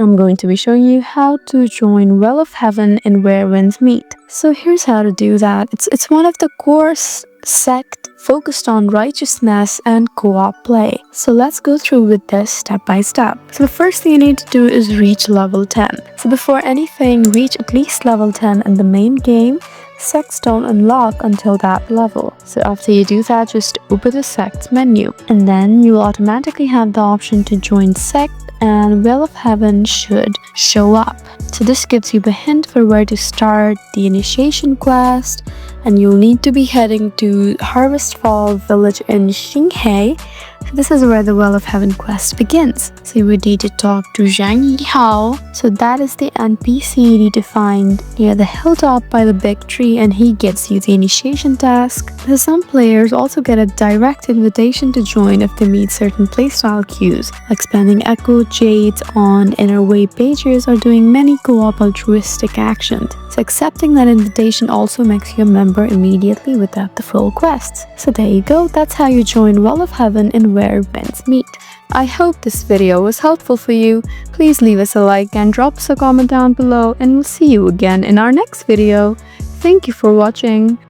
I'm going to be showing you how to join Well of Heaven and Where Winds Meet. So here's how to do that. It's one of the core sect focused on righteousness and co-op play. So let's go through with this step by step. So the first thing you need to do is reach level 10. So before anything, reach at least level 10 in the main game. Sects don't unlock until that level. So after you do that, just open the sects menu. And then you will automatically have the option to join sect and Well of Heaven should show up. So this gives you a hint for where to start the initiation quest, and you'll need to be heading to Harvestfall village in Xinghe. This is where the Well of Heaven quest begins. So you would need to talk to Zhang Yihao. So that is the NPC you need to find near the hilltop by the big tree, and he gives you the initiation task. Some players also get a direct invitation to join if they meet certain playstyle cues, like spending Echo Jades on Inner Way pages or doing many co-op altruistic actions. So accepting that invitation also makes you a member immediately without the full quest. So there you go, that's how you join Well of Heaven and Where Winds Meet. I hope this video was helpful for you. Please leave us a like and drop us a comment down below, and we'll see you again in our next video. Thank you for watching.